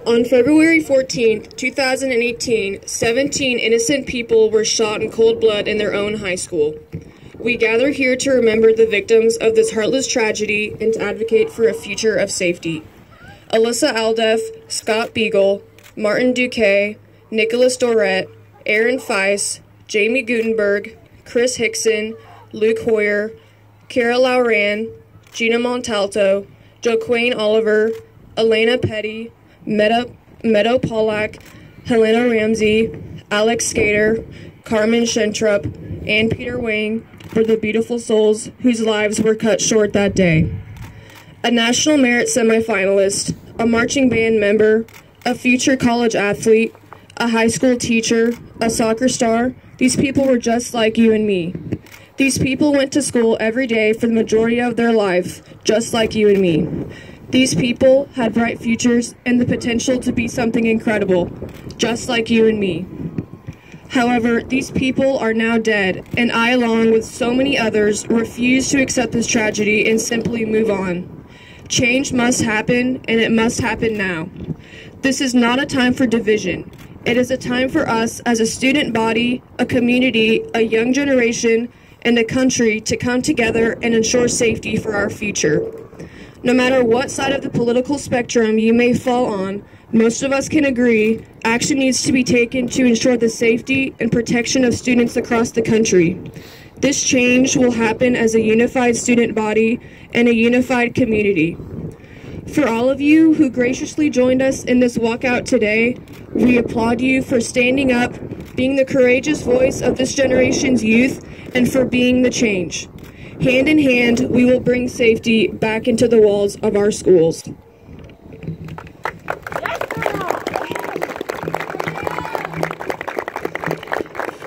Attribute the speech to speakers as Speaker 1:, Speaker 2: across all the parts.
Speaker 1: On February 14, 2018, 17 innocent people were shot in cold blood in their own high school. We gather here to remember the victims of this heartless tragedy and to advocate for a future of safety. Alyssa Aldeff, Scott Beagle, Martin Duque, Nicholas Dorette, Aaron Feiss, Jamie Gutenberg, Chris Hickson, Luke Hoyer, Kara Lauran, Gina Montalto, Joaquin Oliver, Elena Petty, Meadow Pollack, Helena Ramsey, Alex Skater, Carmen Shentrup, and Peter Wang were the beautiful souls whose lives were cut short that day. A National Merit semifinalist, a marching band member, a future college athlete, a high school teacher, a soccer star, these people were just like you and me. These people went to school every day for the majority of their life, just like you and me. These people had bright futures and the potential to be something incredible, just like you and me. However, these people are now dead, and I, along with so many others, refuse to accept this tragedy and simply move on. Change must happen, and it must happen now. This is not a time for division. It is a time for us as a student body, a community, a young generation, and a country to come together and ensure safety for our future. No matter what side of the political spectrum you may fall on, most of us can agree action needs to be taken to ensure the safety and protection of students across the country. This change will happen as a unified student body and a unified community. For all of you who graciously joined us in this walkout today, we applaud you for standing up, being the courageous voice of this generation's youth, and for being the change. Hand in hand, we will bring safety back into the walls of our schools.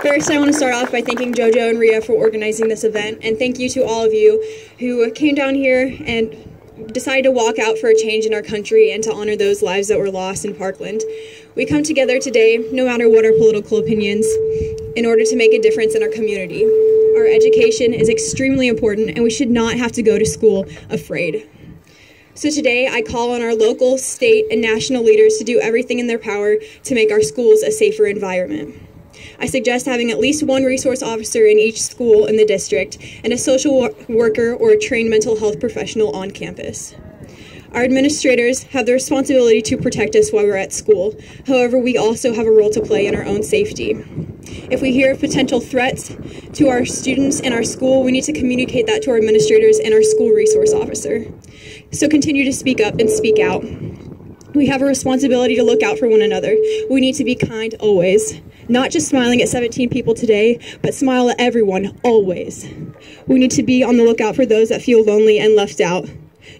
Speaker 2: First, I want to start off by thanking JoJo and Rhea for organizing this event, and thank you to all of you who came down here and decided to walk out for a change in our country and to honor those lives that were lost in Parkland. We come together today, no matter what our political opinions, in order to make a difference in our community. Our education is extremely important, and we should not have to go to school afraid. So today, I call on our local, state, and national leaders to do everything in their power to make our schools a safer environment. I suggest having at least one resource officer in each school in the district and a social worker or a trained mental health professional on campus. Our administrators have the responsibility to protect us while we're at school. However, we also have a role to play in our own safety. If we hear of potential threats to our students in our school, we need to communicate that to our administrators and our school resource officer. So continue to speak up and speak out. We have a responsibility to look out for one another. We need to be kind always. Not just smiling at 17 people today, but smile at everyone, always. We need to be on the lookout for those that feel lonely and left out.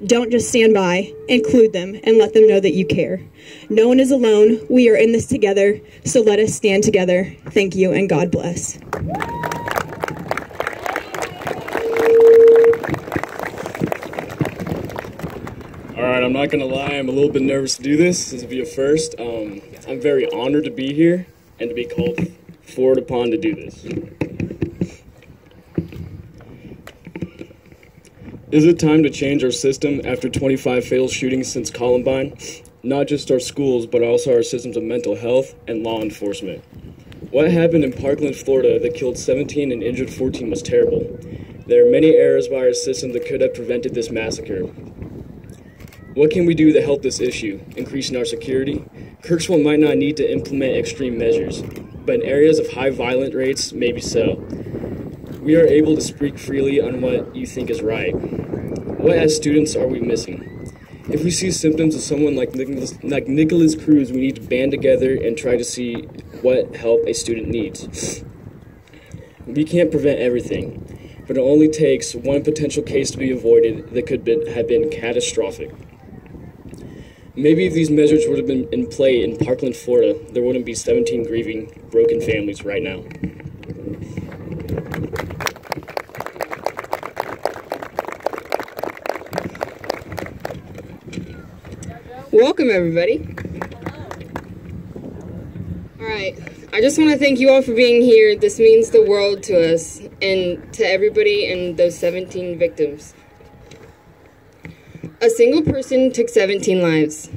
Speaker 2: Don't just stand by, include them, and let them know that you care. No one is alone. We are in this together, so let us stand together. Thank you, and God bless.
Speaker 3: All right, I'm not gonna lie, I'm a little bit nervous to do this. This will be a first. I'm very honored to be here and to be called forward upon to do this. Is it time to change our system after 25 failed shootings since Columbine? Not just our schools, but also our systems of mental health and law enforcement. What happened in Parkland, Florida that killed 17 and injured 14 was terrible. There are many errors by our system that could have prevented this massacre. What can we do to help this issue? Increasing our security? Kirksville might not need to implement extreme measures, but in areas of high violent rates, maybe so. We are able to speak freely on what you think is right. What as students are we missing? If we see symptoms of someone like Nicholas Cruz, we need to band together and try to see what help a student needs. We can't prevent everything, but it only takes one potential case to be avoided that could have been catastrophic. Maybe if these measures would have been in play in Parkland, Florida, there wouldn't be 17 grieving, broken families right now.
Speaker 4: Welcome, everybody. All right, I just want to thank you all for being here. This means the world to us and to everybody and those 17 victims. A single person took 17 lives.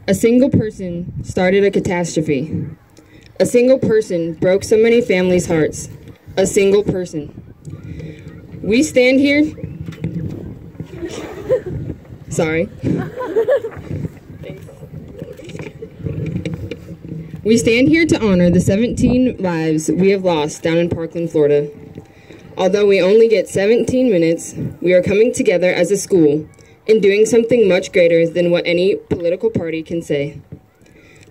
Speaker 4: A single person started a catastrophe. A single person broke so many families' hearts. A single person. We stand here. Sorry. We stand here to honor the 17 lives we have lost down in Parkland, Florida. Although we only get 17 minutes, we are coming together as a school and doing something much greater than what any political party can say.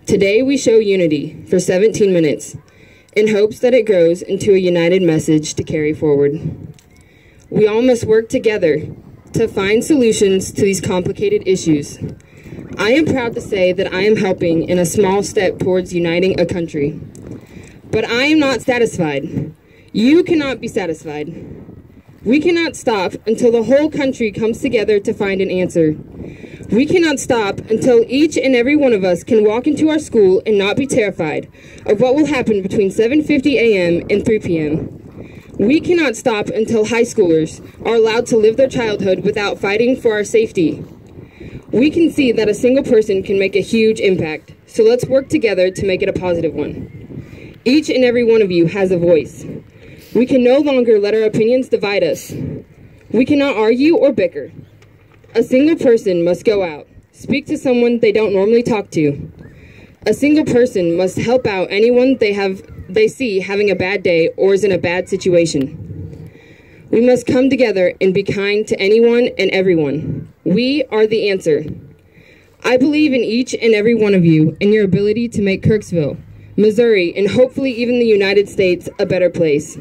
Speaker 4: Today we show unity for 17 minutes in hopes that it grows into a united message to carry forward. We all must work together to find solutions to these complicated issues. I am proud to say that I am helping in a small step towards uniting a country. But I am not satisfied. You cannot be satisfied. We cannot stop until the whole country comes together to find an answer. We cannot stop until each and every one of us can walk into our school and not be terrified of what will happen between 7:50 a.m. and 3 p.m. We cannot stop until high schoolers are allowed to live their childhood without fighting for our safety. We can see that a single person can make a huge impact, so let's work together to make it a positive one. Each and every one of you has a voice. We can no longer let our opinions divide us. We cannot argue or bicker. A single person must go out, speak to someone they don't normally talk to. A single person must help out anyone they see having a bad day or is in a bad situation. We must come together and be kind to anyone and everyone. We are the answer. I believe in each and every one of you and your ability to make Kirksville, Missouri, and hopefully even the United States a better place.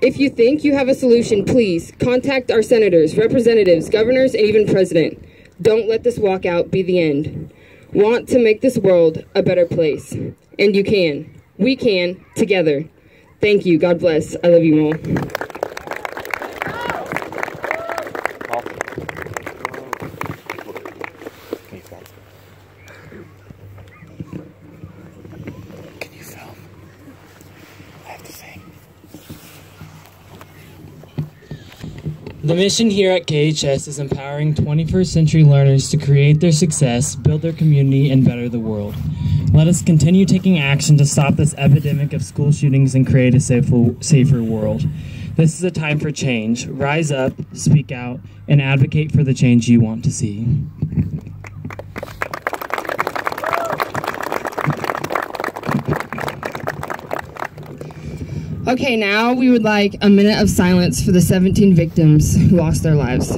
Speaker 4: If you think you have a solution, please contact our senators, representatives, governors, and even president. Don't let this walkout be the end. Want to make this world a better place. And you can. We can, together. Thank you. God bless. I love you all.
Speaker 5: The mission here at KHS is empowering 21st century learners to create their success, build their community, and better the world. Let us continue taking action to stop this epidemic of school shootings and create a safer world. This is a time for change. Rise up, speak out, and advocate for the change you want to see.
Speaker 4: Okay, now we would like a minute of silence for the 17 victims who lost their lives.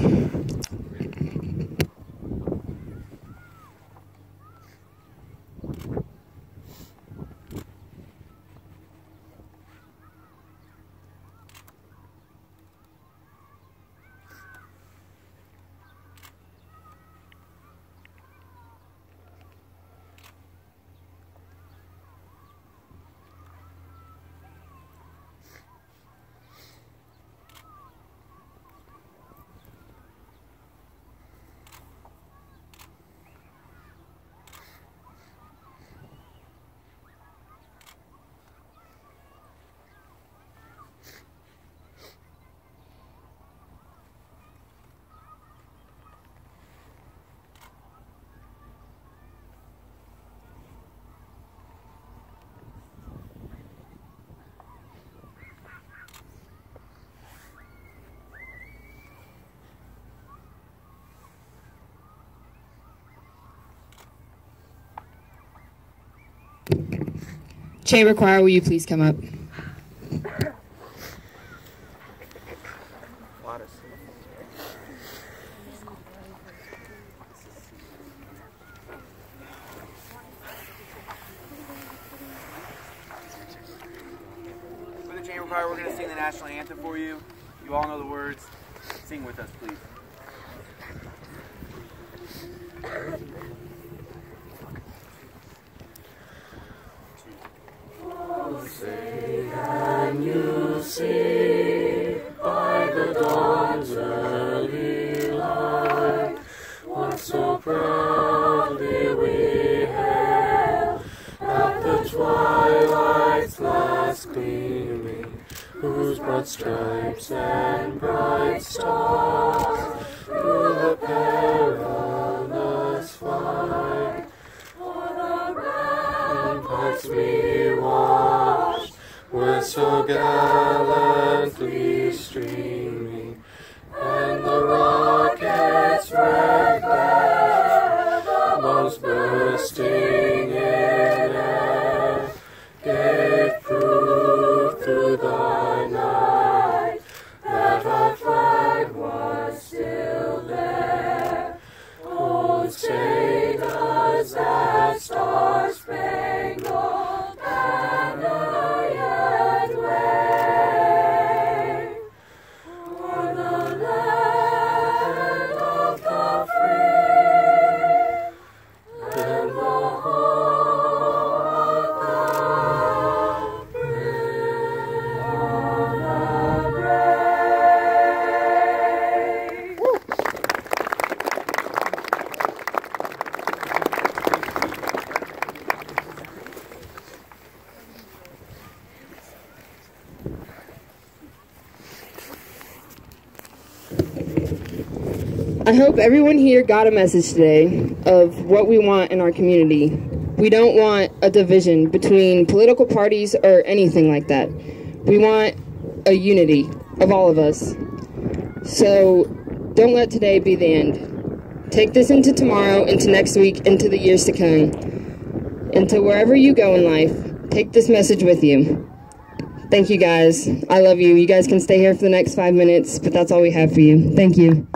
Speaker 4: Chamber Choir, will you please come up?
Speaker 6: For the Chamber Choir, we're going to sing the national anthem for you. You all know the words. Sing with us, please.
Speaker 7: Say, can you see by the dawn's early light what so proudly we hailed at the twilight's last gleaming, whose broad stripes and bright stars through the gallantly streaming, and the rocket's red glare, bombs bursting in air, gave proof through the night that our flag was still there. Oh, say does that star-spangled banner yet wave o'er the land of the free and the home of the brave.
Speaker 4: I hope everyone here got a message today of what we want in our community. We don't want a division between political parties or anything like that. We want a unity of all of us. So don't let today be the end. Take this into tomorrow, into next week, into the years to come. Into wherever you go in life, take this message with you. Thank you guys. I love you. You guys can stay here for the next 5 minutes, but that's all we have for you. Thank you.